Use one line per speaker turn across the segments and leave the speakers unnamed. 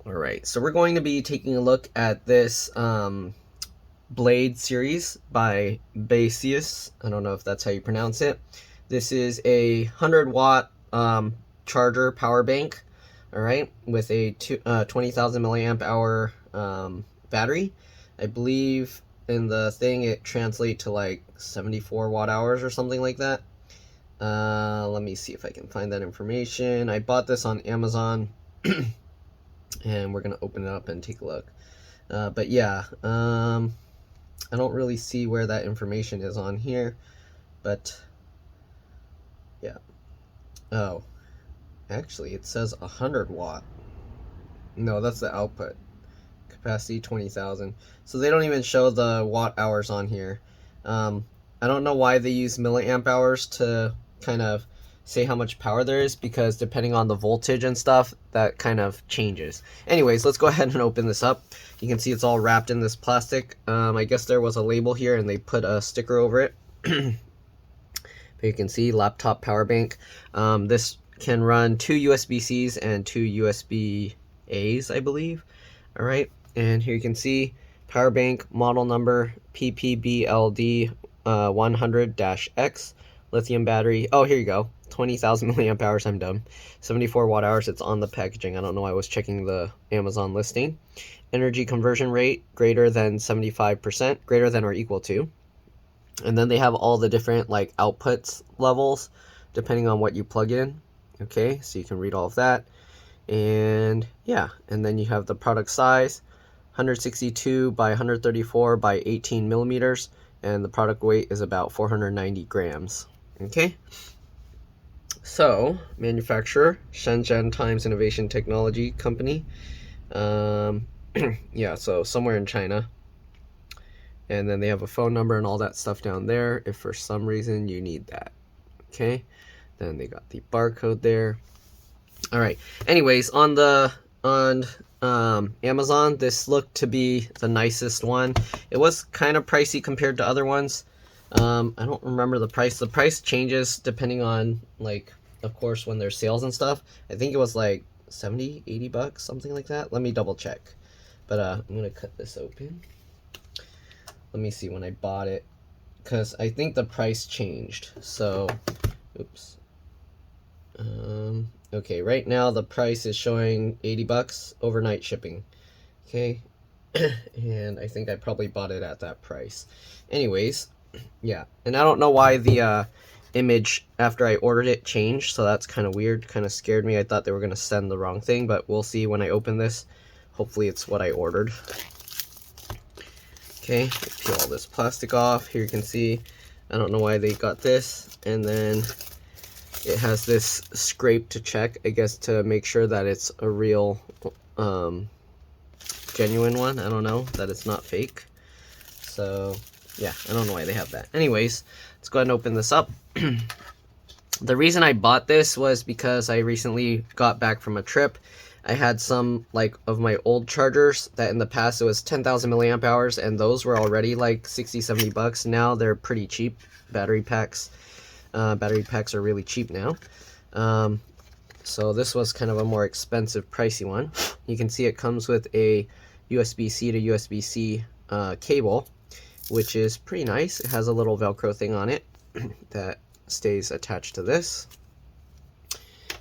Alright, so we're going to be taking a look at this blade series by Baseus. I don't know if that's how you pronounce it. This is a 100-watt charger power bank, alright, with a 20,000 milliamp hour battery. I believe in the thing it translates to like 74 watt hours or something like that. Let me see if I can find that information. I bought this on Amazon. And we're gonna open it up and take a look. But yeah, I don't really see where that information is on here, but yeah. Oh, actually it says 100 watt. No, that's the output. Capacity 20,000. So they don't even show the watt hours on here. I don't know why they use milliamp hours to kind of say how much power there is, because depending on the voltage and stuff, that kind of changes. Anyways, let's go ahead and open this up. You can see it's all wrapped in this plastic. I guess there was a label here and they put a sticker over it. But you can see laptop power bank. This can run 2 USB-Cs and 2 USB-As, I believe. All right, and here you can see power bank model number PPBLD100-X. Lithium battery. Oh, here you go. 20,000 milliamp hours. I'm dumb. 74 watt hours. It's on the packaging. I don't know. I was checking the Amazon listing. Energy conversion rate greater than 75%, greater than or equal to. And then they have all the different like outputs levels depending on what you plug in. Okay, so you can read all of that. And yeah, and then you have the product size, 162 by 134 by 18 millimeters, and the product weight is about 490 grams. Okay, so manufacturer Shenzhen Times Innovation Technology Company. Yeah, so somewhere in China. And then they have a phone number and all that stuff down there if for some reason you need that. Okay, then they got the barcode there. All right, anyways, on Amazon, this looked to be the nicest one. It was kind of pricey compared to other ones. I don't remember the price. The price changes depending on, like, of course, when there's sales and stuff. I think it was like 70, 80 bucks, something like that. Let me double check. But I'm going to cut this open. Let me see when I bought it, because I think the price changed. So, oops. Okay, right now the price is showing 80 bucks overnight shipping. Okay, and I think I probably bought it at that price. Anyways, yeah, and I don't know why the image after I ordered it changed, so that's kind of weird. Kind of scared me. I thought they were going to send the wrong thing, but we'll see when I open this. Hopefully it's what I ordered. Okay, peel all this plastic off. Here you can see, I don't know why they got this, and then it has this scrape to check, I guess, to make sure that it's a real, genuine one. I don't know, that it's not fake. So, yeah, I don't know why they have that. Anyways, let's go ahead and open this up. The reason I bought this was because I recently got back from a trip. I had some, like, of my old chargers that in the past it was 10,000 milliamp hours, and those were already like 60, 70 bucks. Now they're pretty cheap, battery packs. Battery packs are really cheap now. So this was kind of a more expensive, pricey one. You can see it comes with a USB-C to USB-C cable, which is pretty nice. It has a little Velcro thing on it that stays attached to this.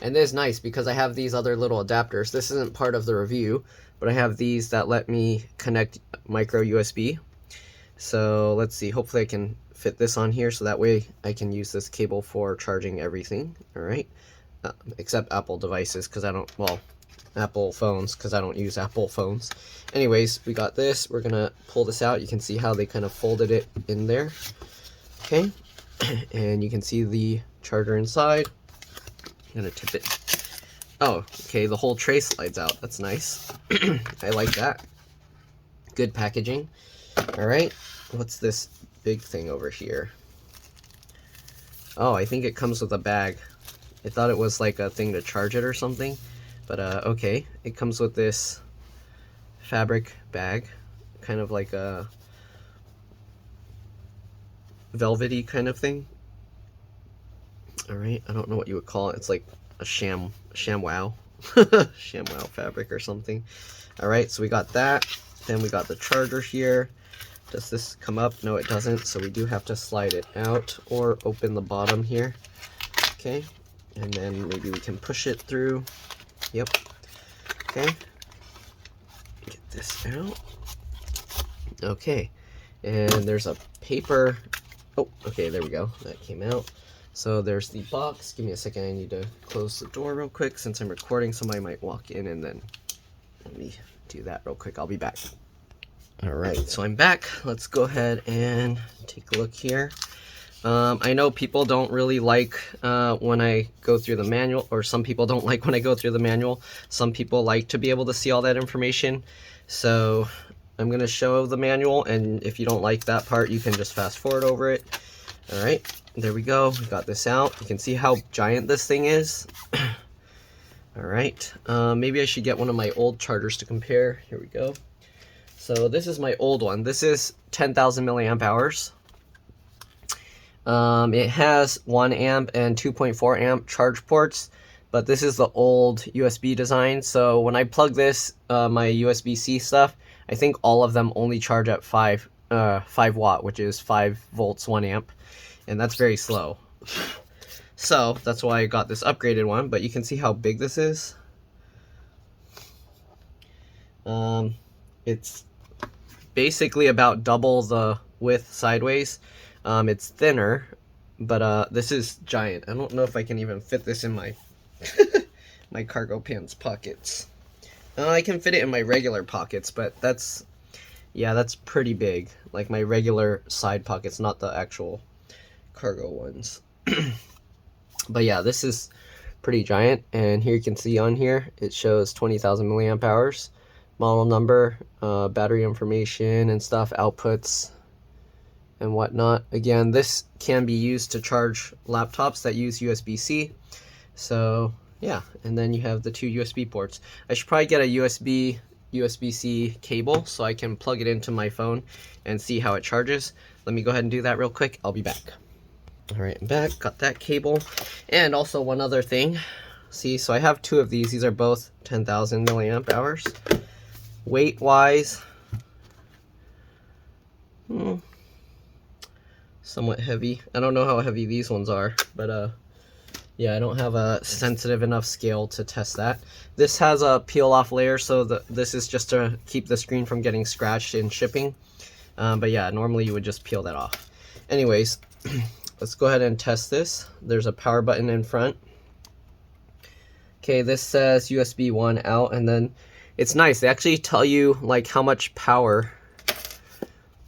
And this is nice because I have these other little adapters. This isn't part of the review, but I have these that let me connect micro USB. So let's see, hopefully I can fit this on here so that way I can use this cable for charging everything. All right, except Apple devices, because I don't, well, Apple phones, because I don't use Apple phones. Anyways, we got this. We're gonna pull this out. You can see how they kind of folded it in there. Okay, and you can see the charger inside. I'm gonna tip it. Oh, okay, the whole tray slides out. That's nice. I like that. Good packaging. All right, what's this big thing over here? Oh, I think it comes with a bag. I thought it was like a thing to charge it or something, but okay. It comes with this fabric bag, kind of like a velvety kind of thing. All right, I don't know what you would call it. It's like a ShamWow, ShamWow fabric or something. Alright, so we got that. Then we got the charger here. Does this come up? No, it doesn't, so we do have to slide it out or open the bottom here. Okay, and then maybe we can push it through. Yep. Okay. Get this out. Okay, and there's a paper. Oh, okay, there we go. That came out. So there's the box. Give me a second. I need to close the door real quick since I'm recording. Somebody might walk in, and then let me do that real quick. I'll be back. All right, so I'm back. Let's go ahead and take a look here. I know people don't really like when I go through the manual, or some people don't like when I go through the manual. Some people like to be able to see all that information. So I'm going to show the manual, and if you don't like that part, you can just fast forward over it. All right, there we go. We got this out. You can see how giant this thing is. All right, maybe I should get one of my old chargers to compare. Here we go. So this is my old one. This is 10,000 milliamp hours. It has 1 amp and 2.4 amp charge ports, but this is the old USB design. So when I plug this, my USB-C stuff, I think all of them only charge at 5 watt, which is 5 volts, 1 amp, and that's very slow. So that's why I got this upgraded one, but you can see how big this is. It's basically about double the width sideways. It's thinner, but this is giant. I don't know if I can even fit this in my my cargo pants pockets. I can fit it in my regular pockets, but that's pretty big. Like my regular side pockets, not the actual cargo ones. But yeah, this is pretty giant, and here you can see on here it shows 20,000 milliamp hours, model number, battery information and stuff, outputs and whatnot. Again, this can be used to charge laptops that use USB-C. So yeah, and then you have the 2 USB ports. I should probably get a USB-C cable so I can plug it into my phone and see how it charges. Let me go ahead and do that real quick. I'll be back. All right, I'm back. Got that cable. And also one other thing. See, so I have 2 of these. These are both 10,000 milliamp hours. Weight-wise, somewhat heavy. I don't know how heavy these ones are, but yeah, I don't have a sensitive enough scale to test that. This has a peel-off layer, so this is just to keep the screen from getting scratched in shipping. But yeah, normally you would just peel that off. Anyways, let's go ahead and test this. There's a power button in front. Okay, this says USB 1 out, and then it's nice. They actually tell you like how much power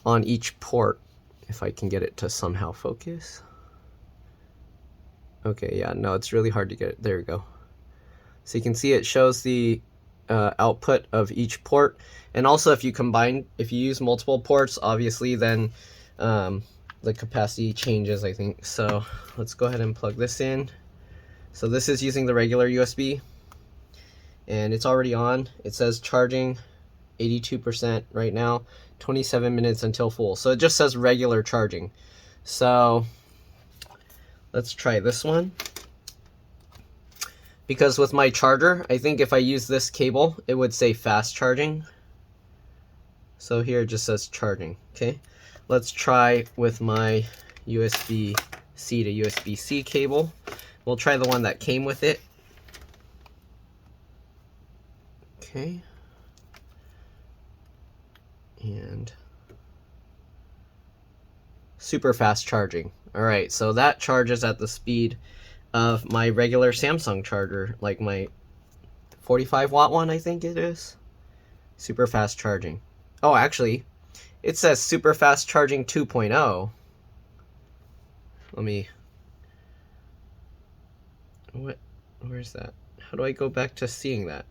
on each port. If I can get it to somehow focus. Okay, yeah, no, it's really hard to get it. There we go. So you can see it shows the output of each port. And also if you use multiple ports, obviously then the capacity changes, I think. So let's go ahead and plug this in. So this is using the regular USB. And it's already on. It says charging 82% right now, 27 minutes until full. So it just says regular charging. So let's try this one. Because with my charger, I think if I use this cable, it would say fast charging. So here it just says charging. Okay, let's try with my USB-C to USB-C cable. We'll try the one that came with it. Okay. And super fast charging. All right, so that charges at the speed of my regular Samsung charger, like my 45 watt one, I think it is. Super fast charging. Oh, actually, it says super fast charging 2.0. Let me, where's that? How do I go back to seeing that?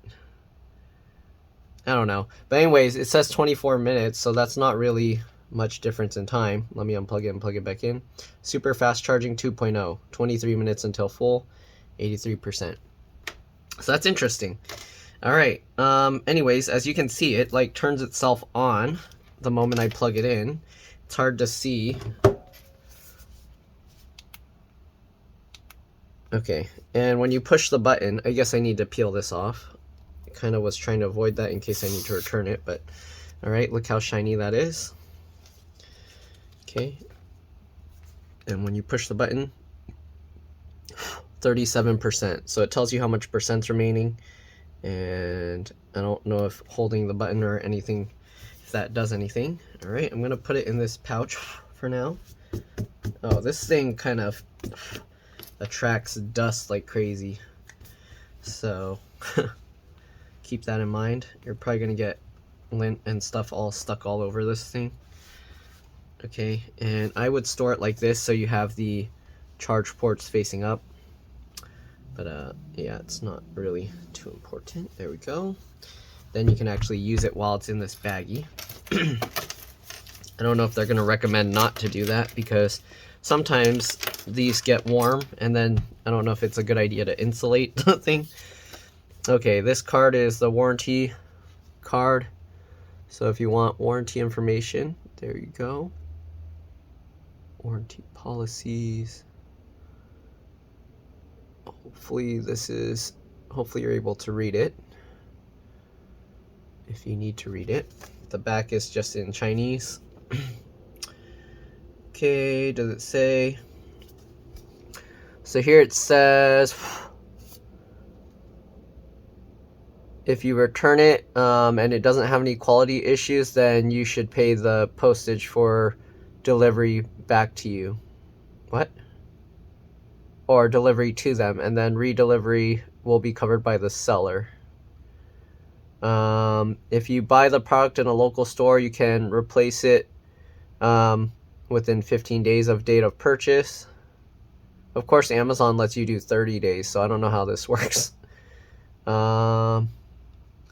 I don't know. But anyways, it says 24 minutes, so that's not really much difference in time. Let me unplug it and plug it back in. Super fast charging 2.0, 23 minutes until full, 83%. So that's interesting. All right. Anyways, as you can see, it like turns itself on the moment I plug it in. It's hard to see. Okay, and when you push the button, I guess I need to peel this off. I kind of was trying to avoid that in case I need to return it, but all right, look how shiny that is. Okay, and when you push the button, 37%. So it tells you how much percent's remaining, and I don't know if holding the button or anything, if that does anything. All right, I'm gonna put it in this pouch for now. Oh, this thing kind of attracts dust like crazy, so keep that in mind. You're probably gonna get lint and stuff all stuck all over this thing. Okay, and I would store it like this so you have the charge ports facing up, but yeah, it's not really too important. There we go. Then you can actually use it while it's in this baggie. I don't know if they're gonna recommend not to do that, because sometimes these get warm, and then I don't know if it's a good idea to insulate the thing. Okay, this card is the warranty card. So if you want warranty information, there you go. Warranty policies. Hopefully you're able to read it. If you need to read it. The back is just in Chinese. Okay, does it say? So here it says, if you return it and it doesn't have any quality issues, then you should pay the postage for delivery back to you. What? Or delivery to them, and then redelivery will be covered by the seller. If you buy the product in a local store, you can replace it within 15 days of date of purchase. Of course, Amazon lets you do 30 days, so I don't know how this works. And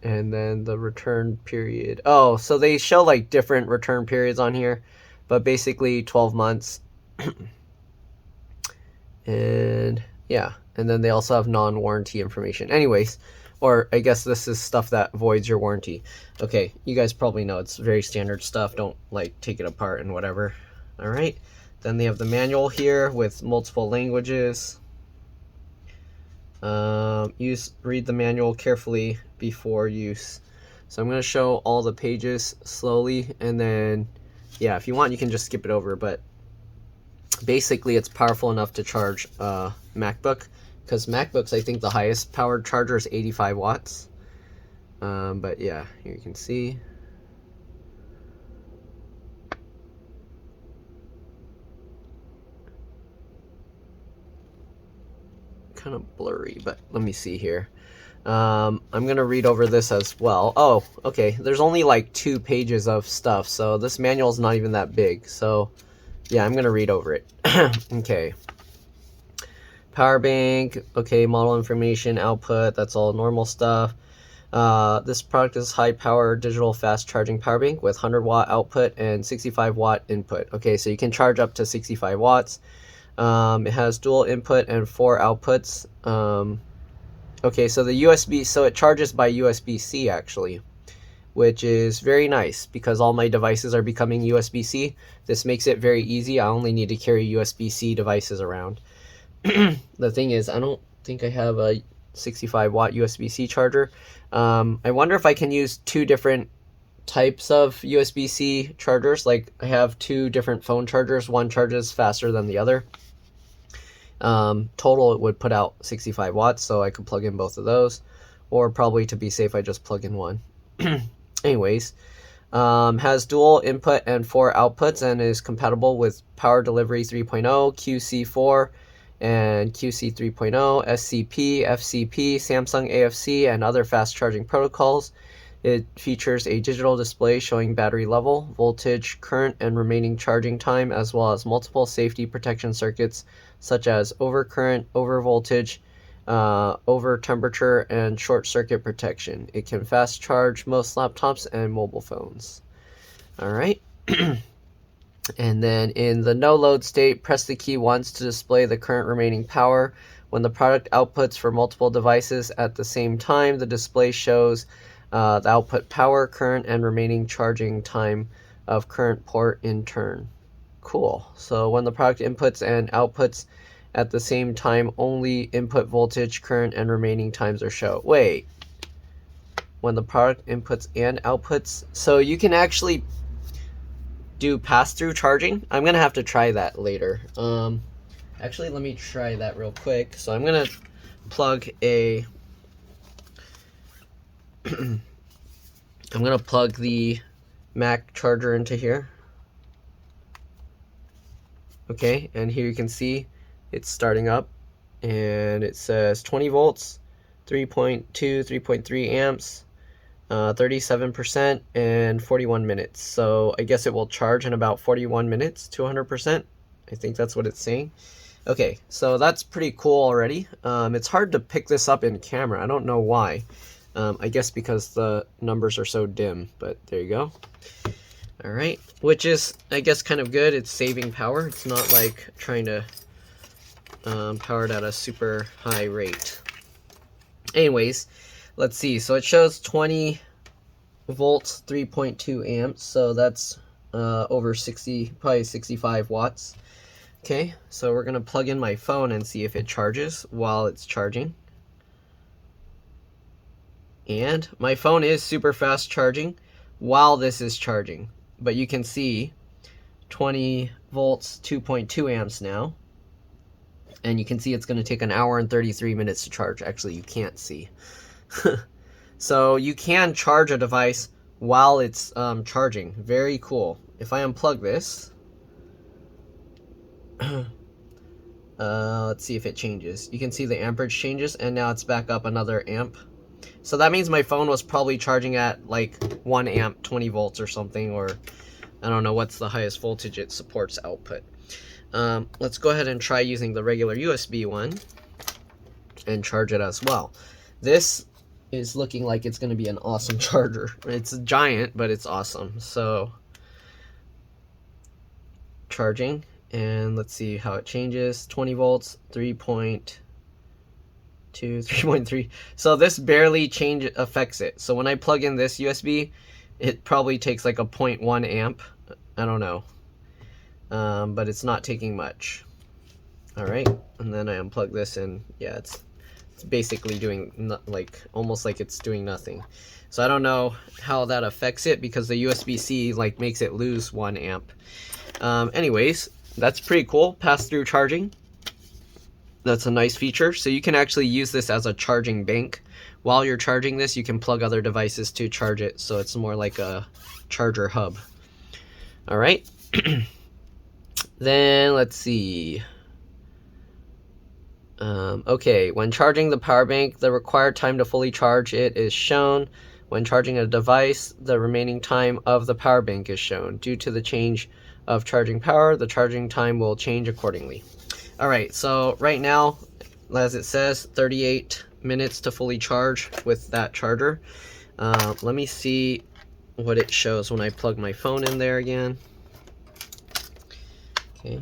then the return period. Oh, so they show like different return periods on here, but basically 12 months. And yeah, and then they also have non-warranty information. Anyways, or I guess this is stuff that voids your warranty. Okay, you guys probably know it's very standard stuff. Don't like take it apart and whatever. All right, then they have the manual here with multiple languages. Read the manual carefully before use. So I'm going to show all the pages slowly, and then yeah, if you want you can just skip it over, but basically it's powerful enough to charge MacBook, because MacBooks, I think the highest powered charger is 85 watts. But yeah, here you can see. Kind of blurry, but let me see here. I'm gonna read over this as well. Oh, okay, there's only like 2 pages of stuff, so this manual is not even that big. So yeah, I'm gonna read over it. Okay. Power bank, okay, model information, output, that's all normal stuff. This product is high power digital fast charging power bank with 100 watt output and 65 watt input. Okay, so you can charge up to 65 watts. It has dual input and 4 outputs. Okay, so the USB, so it charges by USB-C actually, which is very nice because all my devices are becoming USB-C. This makes it very easy. I only need to carry USB-C devices around. The thing is, I don't think I have a 65 watt USB-C charger. I wonder if I can use 2 different types of USB-C chargers. Like I have 2 different phone chargers. One charges faster than the other. Total it would put out 65 watts, so I could plug in both of those, or probably to be safe I just plug in one. Anyways, has dual input and 4 outputs and is compatible with Power Delivery 3.0, QC4 and QC 3.0, SCP, FCP, Samsung AFC, and other fast charging protocols. It features a digital display showing battery level, voltage, current, and remaining charging time, as well as multiple safety protection circuits such as overcurrent, overvoltage, over temperature, and short circuit protection. It can fast charge most laptops and mobile phones. All right. And then in the no load state, press the key once to display the current remaining power. When the product outputs for multiple devices at the same time, the display shows the output power, current, and remaining charging time of current port in turn. Cool. So when the product inputs and outputs at the same time. Only input voltage, current, and remaining times are shown. Wait, when the product inputs and outputs, so you can actually do pass-through charging. I'm gonna have to try that later. Actually, let me try that real quick. So I'm gonna plug a I'm gonna plug the Mac charger into here. Okay, and here you can see it's starting up, and it says 20 volts, 3.2, 3.3 amps, 37%, and 41 minutes. So I guess it will charge in about 41 minutes to 100%. I think that's what it's saying. Okay, so that's pretty cool already. It's hard to pick this up in camera. I don't know why. I guess because the numbers are so dim, but there you go. All right, which is, I guess, kind of good. It's saving power. It's not like trying to power it at a super high rate. Anyways, let's see. So it shows 20 volts, 3.2 amps. So that's over 60, probably 65 watts. Okay, so we're gonna plug in my phone and see if it charges while it's charging. And my phone is super fast charging while this is charging. But you can see 20 volts, 2.2 amps now. And you can see it's going to take 1 hour and 33 minutes to charge. Actually, you can't see. So you can charge a device while it's charging. Very cool. If I unplug this, let's see if it changes. You can see the amperage changes, and now it's back up another amp. So that means my phone was probably charging at like 1 amp, 20 volts or something, or I don't know what's the highest voltage it supports output. Let's go ahead and try using the regular USB one and charge it as well. This is looking like it's going to be an awesome charger. It's giant, but it's awesome. So charging, and let's see how it changes. 20 volts, 3.2, 3.3. So this barely affects it. So when I plug in this USB, it probably takes like a 0.1 amp. I don't know. But it's not taking much. All right, and then I unplug this, and yeah, it's basically doing like almost like it's doing nothing. So I don't know how that affects it, because the USB-C like makes it lose 1 amp. Anyways, that's pretty cool. Pass-through charging. That's a nice feature. So you can actually use this as a charging bank. While you're charging this, you can plug other devices to charge it, so it's more like a charger hub. All right. Then let's see. Okay, when charging the power bank, the required time to fully charge it is shown. When charging a device, the remaining time of the power bank is shown. Due to the change of charging power, the charging time will change accordingly. All right, so right now, as it says, 38 minutes to fully charge with that charger. Let me see what it shows when I plug my phone in there again. Okay.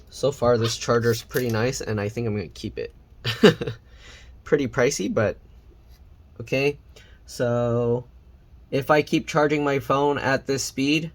So far, this charger is pretty nice, and I think I'm going to keep it. Pretty pricey, but okay. So if I keep charging my phone at this speed,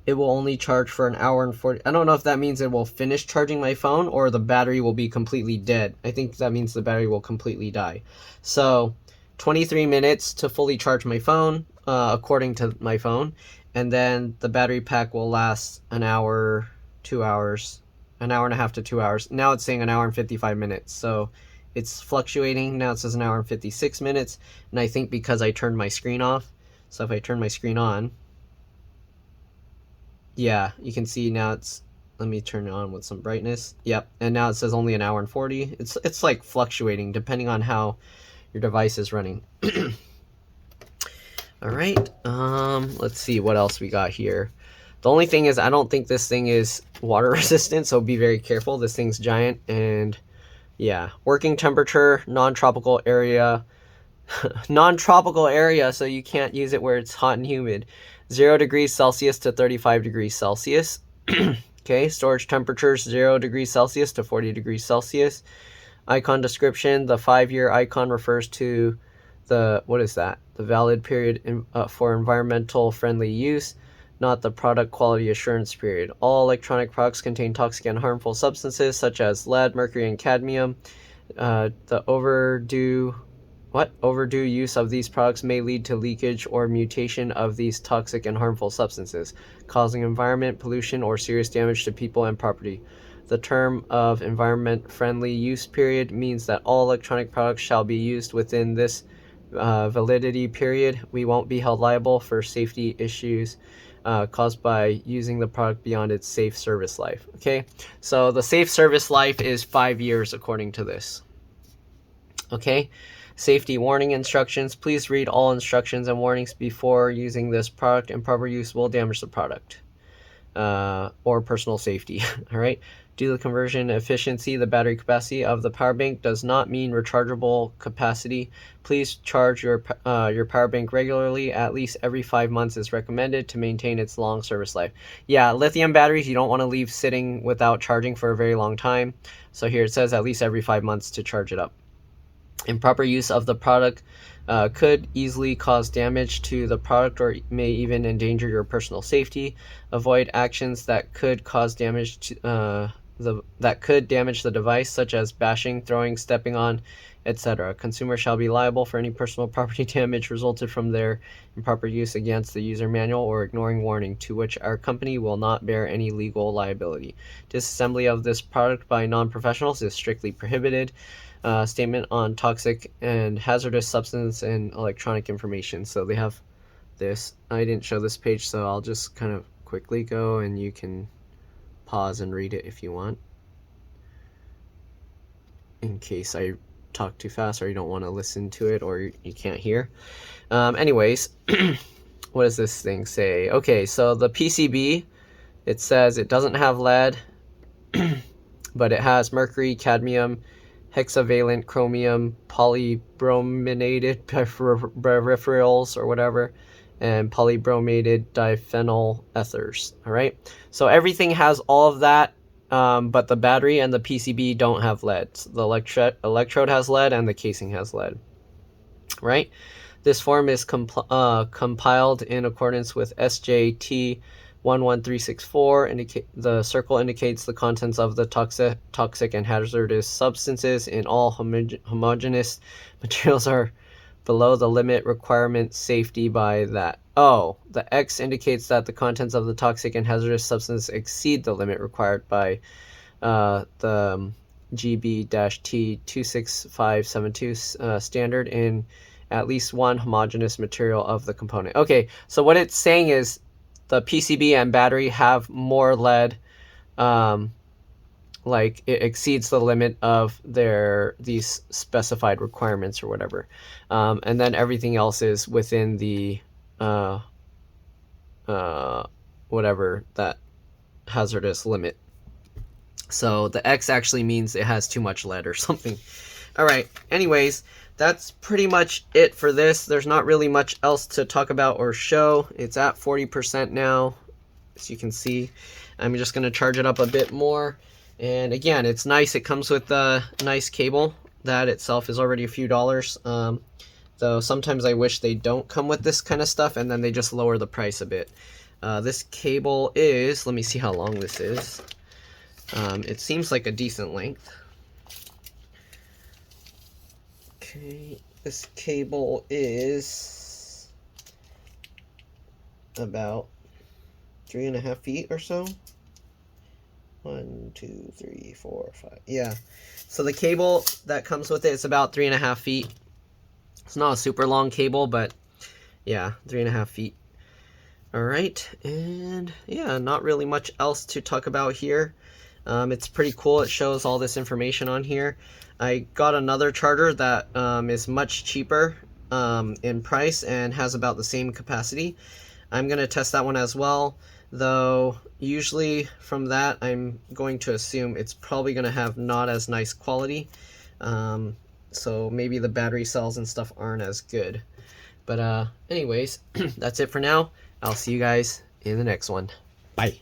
it will only charge for 1 hour and 40. I don't know if that means it will finish charging my phone or the battery will be completely dead. I think that means the battery will completely die. So 23 minutes to fully charge my phone, according to my phone. And then the battery pack will last 1 hour, 2 hours, 1 hour and a half to 2 hours. Now it's saying 1 hour and 55 minutes. So it's fluctuating. Now it says 1 hour and 56 minutes. And I think because I turned my screen off. So if I turn my screen on, yeah, you can see now it's, let me turn it on with some brightness. Yep. And now it says only 1 hour and 40. It's like fluctuating depending on how your device is running. All right, let's see what else we got here. The only thing is, I don't think this thing is water resistant, so be very careful. This thing's giant, and yeah, working temperature, non-tropical area, non-tropical area, so you can't use it where it's hot and humid. 0 degrees Celsius to 35 degrees Celsius. Okay, storage temperatures 0 degrees Celsius to 40 degrees Celsius. Icon description, the 5-year icon refers to the, what is that? The valid period for environmental friendly use. not the product quality assurance period. All electronic products contain toxic and harmful substances such as lead, mercury, and cadmium. The overdue use of these products may lead to leakage or mutation of these toxic and harmful substances, causing environment pollution or serious damage to people and property. The term of environment-friendly use period means that all electronic products shall be used within this validity period. We won't be held liable for safety issues caused by using the product beyond its safe service life. Okay, so the safe service life is 5 years according to this. Okay, safety warning instructions. Please read all instructions and warnings before using this product. Improper use will damage the product or personal safety. All right. Due to the conversion efficiency, the battery capacity of the power bank does not mean rechargeable capacity. Please charge your power bank regularly. At least every 5 months is recommended to maintain its long service life. Yeah, lithium batteries you don't want to leave sitting without charging for a very long time. So here it says at least every 5 months to charge it up. Improper use of the product could easily cause damage to the product or may even endanger your personal safety. Avoid actions that could cause damage to that could damage the device, such as bashing, throwing, stepping on, etc. Consumers shall be liable for any personal property damage resulted from their improper use against the user manual or ignoring warning, to which our company will not bear any legal liability. Disassembly of this product by non-professionals is strictly prohibited. Statement on toxic and hazardous substance and electronic information. So they have this. I didn't show this page, so I'll just kind of quickly go and you can pause and read it if you want, in case I talk too fast or you don't want to listen to it or you can't hear. Anyways, what does this thing say? Okay, so the PCB, it says it doesn't have lead, but it has mercury, cadmium, hexavalent chromium, polybrominated peripherals or whatever, and polybromated diphenyl ethers. All right, so everything has all of that, but the battery and the PCB don't have lead. So the electrode has lead and the casing has lead. Right, this form is compiled in accordance with SJT 11364. The circle indicates the contents of the toxic and hazardous substances in all homogeneous materials are below the limit requirement safety by that. Oh, the X indicates that the contents of the toxic and hazardous substance exceed the limit required by the GB-T26572 standard in at least one homogeneous material of the component. Okay, so what it's saying is the PCB and battery have more lead, like it exceeds the limit of these specified requirements or whatever, and then everything else is within the whatever that hazardous limit. So the X actually means it has too much lead or something. All right, anyways, that's pretty much it for this. There's not really much else to talk about or show. It's at 40% now, as you can see. I'm just going to charge it up a bit more. And again, it's nice. It comes with a nice cable. That itself is already a few dollars. Though sometimes I wish they don't come with this kind of stuff and then they just lower the price a bit. This cable is, let me see how long this is. It seems like a decent length. Okay, this cable is about 3.5 feet or so. 1, 2, 3, 4, 5. Yeah. So the cable that comes with it is about 3.5 feet. It's not a super long cable, but yeah, 3.5 feet. All right, and yeah, not really much else to talk about here. It's pretty cool. It shows all this information on here. I got another charger that is much cheaper in price and has about the same capacity. I'm going to test that one as well, though usually from that I'm going to assume it's probably going to have not as nice quality. So maybe the battery cells and stuff aren't as good. But anyways, that's it for now. I'll see you guys in the next one. Bye.